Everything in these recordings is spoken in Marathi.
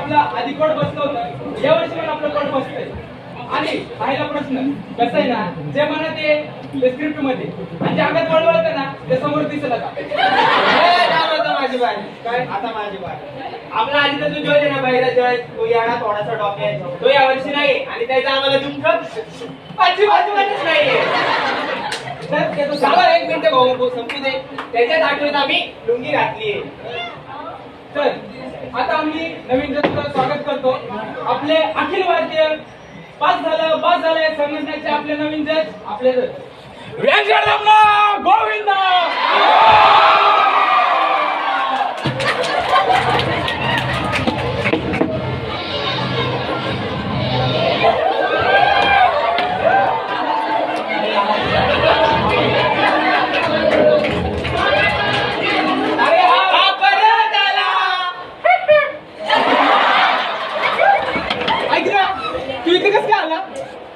आपला आधी कोट बसलं होतं, यावर्षी पण आपलं कोट बसतंय. आणि राहिला प्रश्न कसं आहे ना, जे म्हणत ते स्क्रिप्ट मध्ये आणि जे अंगात वळवळतं ना ते समोर दिसलं का. माझी बाई काय आता माझी बाई आपला आधी तर तू जोय ना बाहेर जय तो याला थोडासा डॉक्टर तो यावर्षी नाही आणि त्याचा आम्हाला दुःख पाचवी बाजूमध्येच नाहीये. तर एक मिनिट भाऊ संपू दे. त्याच्याच आठवणीत आम्ही लुंगी घातलीये. तर आता आम्ही नवीन जजचं स्वागत करतो. आपले अखिल भारतीय पास झालं या संघटनेचे आपले नवीन जज आपले व्यंकटरमण गोविंद.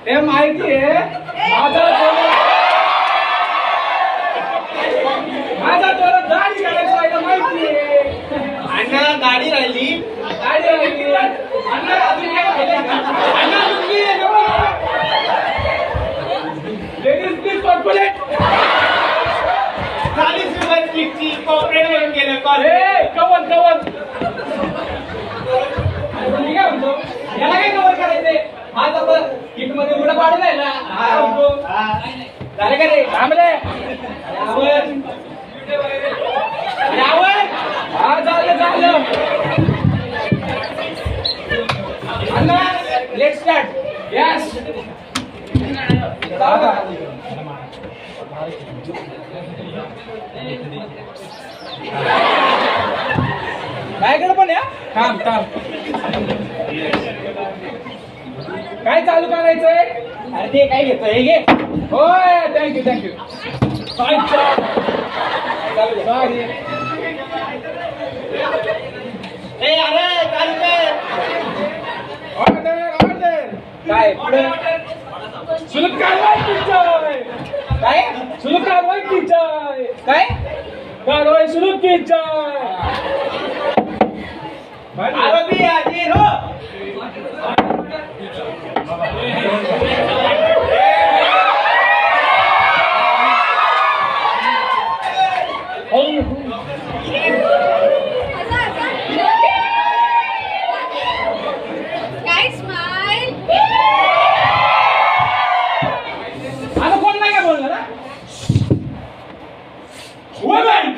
हे माहिती आहे माझा थोडं दाढी करायचं माहिती आहे. अण्णा गाडी राहिली दाढी राहिली अण्णा अजून काय राहिले का? अण्णा लुंगी आहे ना? लेडीज प्लीज कॉर्पोरेट 40 रुपये किटची कॉर्पोरेट म्हणून गेलं ए कवन मी काय म्हणतो याला काय कव्हर करायचंय. आज आपण किट मध्ये उडा पाडलाय ना. झाले का रे थांबले हा झालं अण्णा लेट स्टार्ट. यस काय केलं पण या थांब काय चालू करायचंय. अरे ते काय घेतोय हे घे. होय थँक्यू सॉरी. ए अरे चालू कर. ऑर्डर काय पुढे सुलभ कारवाई कीचाय. काय सुलभ कारवाई कीचाय. काय कारवाई सुलभ कीचाय. आरोपी हाजीर हो. काय स्माइल. आता कोण नाही काय बोलणार ना. वुमन झालं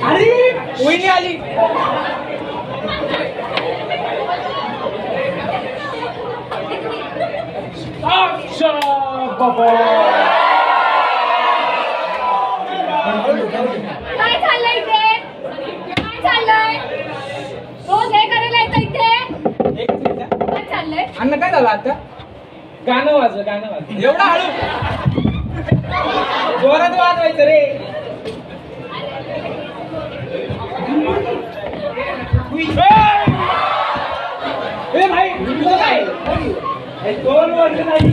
अरे वहिनी आली. अच्छा बाबा काय चाललंय इथे. काय चाललंय रोज हे करायला येतं इथे. एक मिनिट. काय चाललंय. अन्न काय झालं आता. गाणं वाजव एवढा हळू जोरात वाजवायचं रे. ए भाई तुझं काय 2 वर्ष नाही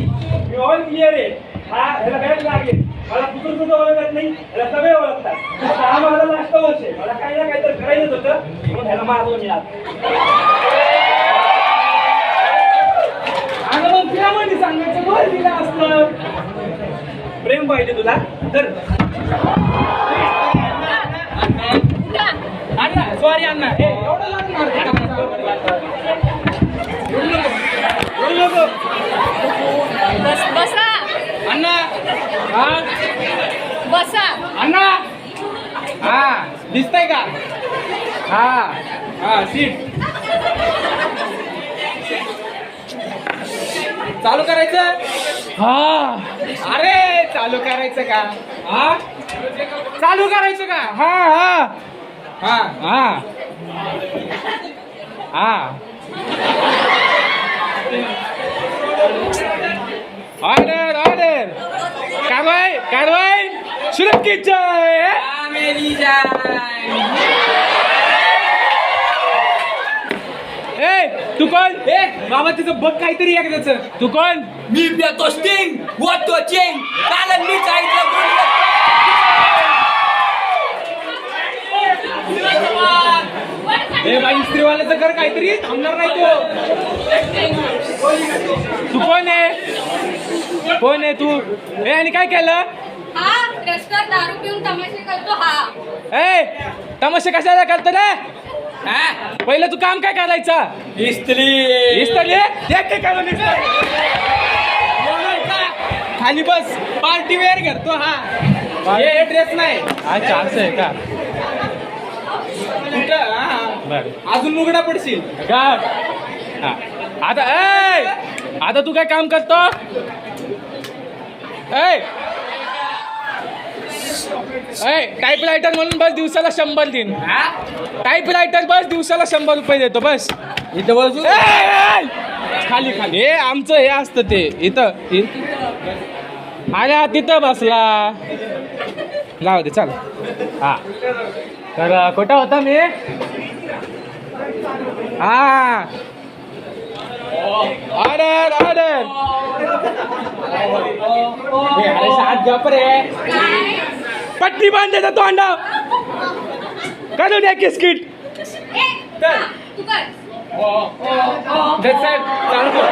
मी ऑल क्लिअर आहे. हा ह्याला बॅट लागेल. मला कुठून सुद्धा ओळखत नाही. ह्याला सगळे ओळखतात. हा माझा लास्ट वर्ष आहे. मला काही ना काहीतरी करायचं होतं म्हणून ह्याला मारलो मी आज. आणि मग त्यामध्ये सांगायचं वर दिलं असतं. प्रेम पाहिजे तुला तर अण्णा सॉरी अण्णा. एवढं लागणार बसा अण्णा. हा बसा. अण्णा. हा दिसतंय का. हा सीट चालू करायचं. हा अरे चालू करायचं का. हा चालू करायचं का. हा ऑर्डर कारवाई सुरक्षित जय. मेरी जान. ए तू कोण? ए बाबा तिचं बघ काहीतरी एकदाच. तू कोण? मी पेतो स्टिंग वाटतो चेंग कारण मी ए बाई इस्त्रीवाल्याचं कर काहीतरी थांबणार नाही तो. तू कोण आहे? कोण आहे तू? ए आणि काय केलं? हा रस्त्यावर दारू पिऊन तमाशे करतो हा. ए तमाशा कशाला करतो रे? हा? पहिलं तू काम काय करायचा? इस्त्री खाली बस पार्टी वेअर करतो हा. हे ड्रेस नाही अच्छा असं आहे का? कुठं हा. बरं अजून मुगडा पडशील. का? हा. आता ए आता तू काय काम करतो? ए टाईप रायटर म्हणून बस दिवसाला 100 दिन. टाईप रायटर बस दिवसाला 100 रुपये देतो बस. इथं बसू. खाली खाली हे आमचं हे असतं ते इथं अरे तिथं बसला. जाऊ दे चल. हा तर कुठं होता मी? हा ऑर्डर ऑर्डर. अरे सात गप रे. काय? पट्टी बांधायचा तोंडा काढून एक किस्किट. ए, हा, तू कर. साहेब चालू कर.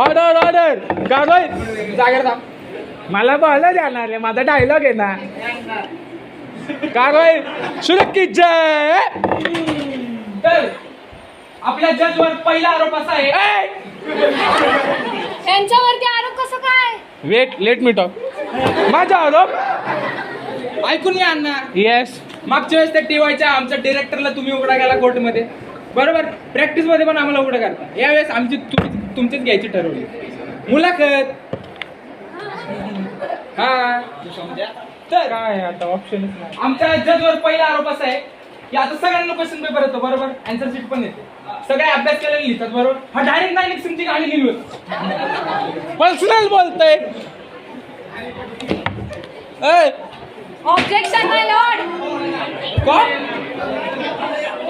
ऑर्डर ऑर्डर काय जागेवर थांब. मला बोला जाणार आहे माझा डायलॉग आहे ना. काय सुरक्षित जय. तर आपल्या जजवर पहिला आरोप असा आहे. त्यांच्यावरती आरोप कसं काय? Wait let me talk. माझा आरोप ऐकून घ्या अण्णा. येस मागच्या वेळेस त्या टीवायच्या आमच्या डिरेक्टरला तुम्ही उघडा गेला कोर्टमध्ये बरोबर. प्रॅक्टिस मध्ये पण आम्हाला उघडा करता. यावेळेस आमची तुमचीच घ्यायची ठरवली मुलाखत. हा तर काय आता ऑप्शनच नाही. आमच्या जजवर पहिला आरोप असा आहे की आता सगळ्यांना क्वेश्चन पेपर येतो बरोबर. अँसर शीट पण येते. सगळे अभ्यास केलेले लिहितात बरोबर. हा डायरेक्ट नाही सिंगची गाणी लिहिली होती. पर्सनल बोलतोय. ऑब्जेक्शन माय लॉर्ड. कोण?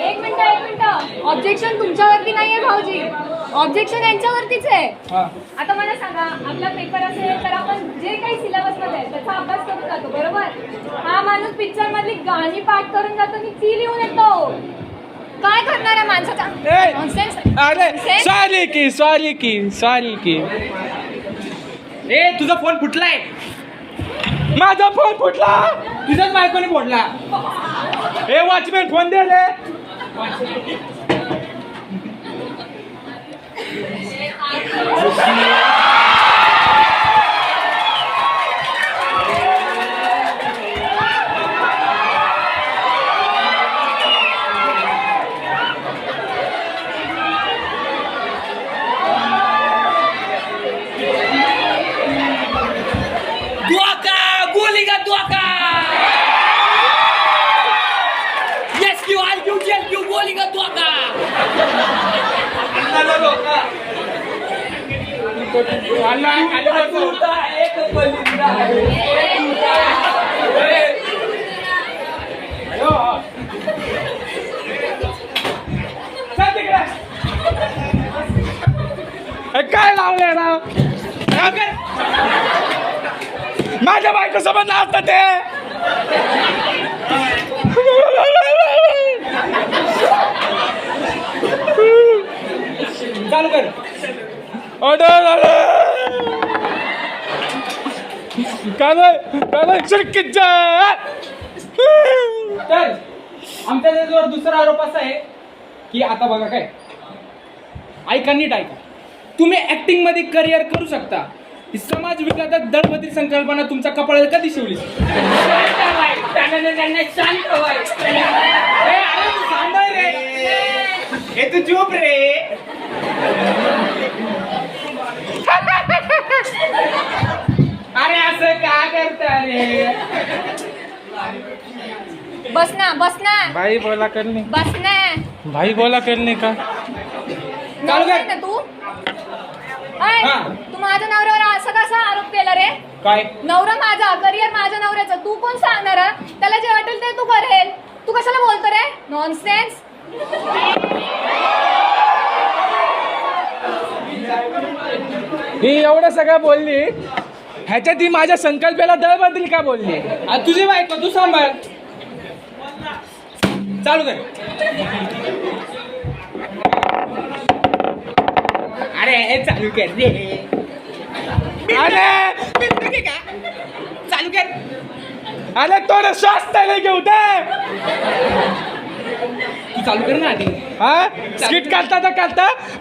एक मिनिट ऑब्जेक्शन तुमच्यावरती नाहीये भाऊजी. ऑब्जेक्शन यांच्यावरतीच आहे. हा. आता मला सांगा आपला पेपर असेल तर आपण जे काही सिलेबस मध्ये आहे त्याचा अभ्यास करून जातो बरोबर. हा माणूस पिक्चर मधली गाणी पाठ करून जातो आणि ती लिहून येतो. काय करणार आहे माणसाचा Nonsense. अरे Nonsense. सॉरी की ए तुझा फोन फुटलाय. माझा फोन फुटला. तुझ्याच बायकोने फोडला. हे वॉचमॅन फोन दे रे. Duaka गोली का दुआका येस क्यू आर क्यू जेल क्यू गोली का दुआका. काय लावलंय ना माझ्या बायको सोबत नाचतं ते. चालू कर. ऑर्डर काय सुरक्षित जय. तर आमच्या जजवर दुसरा आरोप असा आहे की आता बघा काय ऐका नीट ऐका. तुम्ही ऍक्टिंग मध्ये करिअर करू शकता. ही समाज विकासात दळपत्री संकल्पना तुमच्या कपाळाला कधी शिवली? हे तू चूप रे. अरे असं का करता रे? बस ना भाई बोला करणे. बस ना. भाई बोला करणे का. चालू कर. ना तू अय, हा. तू माझ्या नवऱ्यावर असा कसा आरोप केला रे? काय नवरा माझा करिअर माझ्या नवऱ्याचं तू कोण सांगणार? त्याला जे वाटेल ते तू करेल. तू कशाला बोलतो रे नॉनसेन्स? ही एवढं सगळं बोलली, ह्याच्यात ही माझ्या संकल्पाला दळ बदल का बोलली? तुझी बायको तू सांभाळ. चालू कर. अरे हे चालू कर रे. अरे चालू कर. अरे थोडं श्वास तरी घेऊ दे. तू चालू कर ना आधी. हा स्किट करता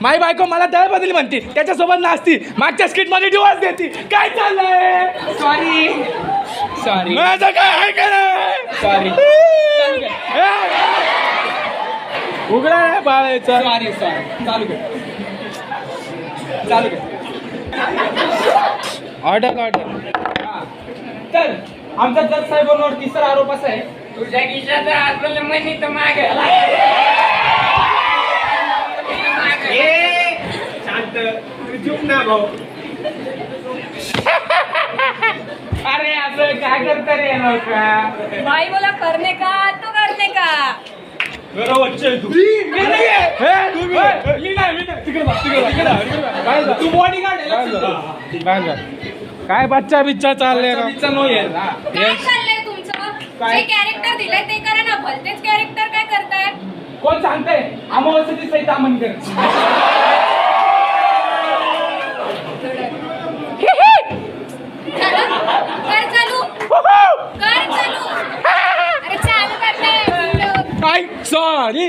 माझी बायको मला दळ बदली म्हणते, त्याच्यासोबत नाचती, मागच्या स्किट मध्ये डिवॉर्स देते. काय चाललंय? सॉरी माझं काय आहे का नाही? सॉरी उघडा आहे बाळाचा. सॉरी चालू कर. चालू कर. ऑर्डर तर आमचा जज साहेबांवर तिसरा आरोप असा आहे, तुझ्या खिशात आपल्याला मनी तर मागे शांत तू चुप ना भाऊ. अरे असं काय करता रे नका. भाई बोला करने का तो करने का. जरा वच्चे आहे तू. तू बॉडी गार्ड काय बच्चा बिच्चा चालले ना? नो यार. काय चाललंय तुमचं? काय? जे कॅरेक्टर दिलंय ते करा ना. भलतेच कॅरेक्टर काय करताय? कोण सांगताय? अमावस्येची सहित आमन कर. कर चालू. अरे चालू करताय. काय सॉरी.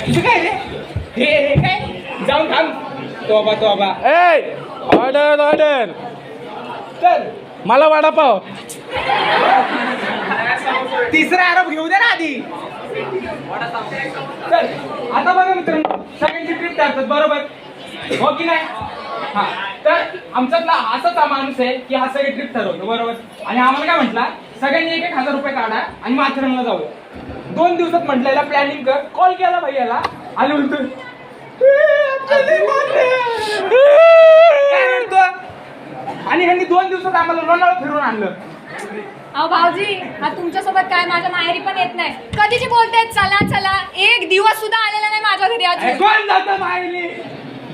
तुझं काय रे? हे काय जाऊन थांब. तोबा ए ऑर्डर चल. मला वडापाव. तिसरा आरोप घेऊ दे ना आधी. चल आता बघा मित्रांनो, सगळ्यांची ट्रिप ठरतात बरोबर हो की नाही? हा तर आमच्यातला असाच हा माणूस आहे की हा सगळी ट्रिप ठरवतो बरोबर. आणि आम्हाला काय म्हटला, सगळ्यांनी 1,000 रुपये काढा आणि माथेरानला जाऊया. 2 दिवसात म्हटलेला प्लॅनिंग कर. कॉल केला भैयाला आणि म्हणतो काय म्हणतो? आणि ह्यांनी 2 दिवसात आम्हाला लोणावळा फिरून आणलं. अहो भाऊजी, हा तुमच्यासोबत काय माझ्या माहेरी पण येत नाही. कधीची बोलतायत चला चला. एक दिवस सुद्धा आलेला नाही माझ्या घरी अजून. कोण जातं मायली?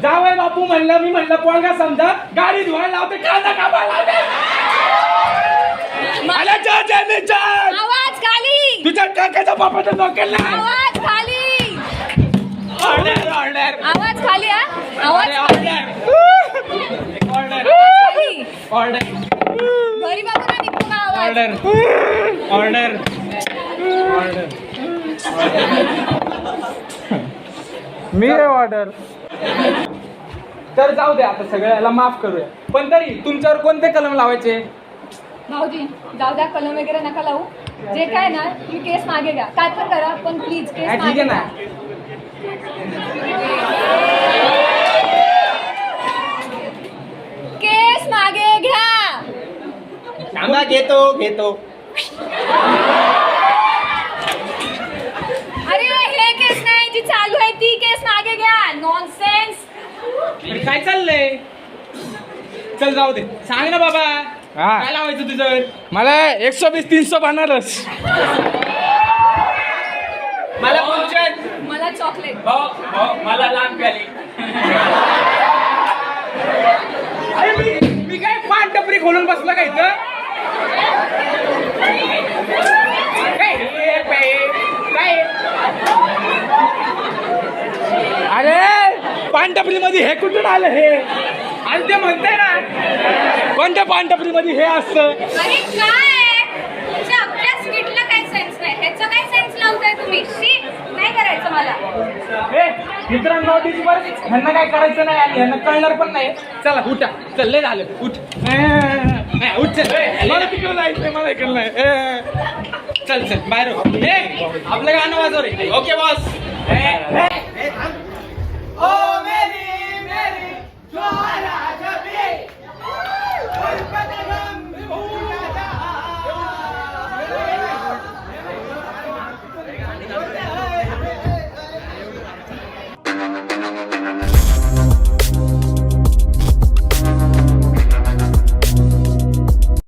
जावय बापू म्हणलं, मी म्हणलं पोरगा समजा, गाडी धुवायला लावते, कांदा कापायला लावते. मला चल. आवाज खाली. तुझ्या काकाचा बापाचा नोकर नाही. आवाज खाली. ऑर्डर आवाज खाली. हा आवाज खाली. ऑर्डर घरी बघू ना निघतो का आवाज. ऑर्डर मी ऑर्डर. तर जाऊ दे, आता सगळ्याला माफ करूया. पण तरी तुमच्यावर कोणते कलम लावायचे? भाऊजी जाऊ द्या, कलम वगैरे नका लावू. जे काय ना तुम्ही केस मागे घ्या. काय पण करा पण प्लीज केस ठीक मागे आहे ना. घ्या. केस मागे घ्या. थांबा, घेतो. अरे हे केस नाही, जी चालू आहे ती केस मागे घ्या. नॉनसेन्स. काय चाललंय? चल जाऊ दे. सांग ना बाबा, हा. काय लावायचं तुझं? मला 120-300 बनारस. मला पंचन. मला चॉकलेट. मला लांब प्याली. अरे मी काय पान टपरी खोलून बसलो का इथं? काय? अरे पानटपरी मध्ये हे कुठून आलं हे? आणि ते म्हणताय ना, कोणत्या पानटपरी मध्ये हे असतं? अरे काय तुमच्या आपल्या स्किटला काय सेन्स नाही. ह्याचं काय सेन्स लावताय तुम्ही? शी नाही करायचं मला. मित्रांनो डिस्पर ह्यांना काय करायचं नाही आणि ह्यांना कळणार पण नाही. चला उठा. चल लय झालं, उठ. उठ चल. मला तिकडे जायचंय, मला इकडे नाही. चल बाहेर हो. आपलं गाणं वाजव रे. Okay boss. ओ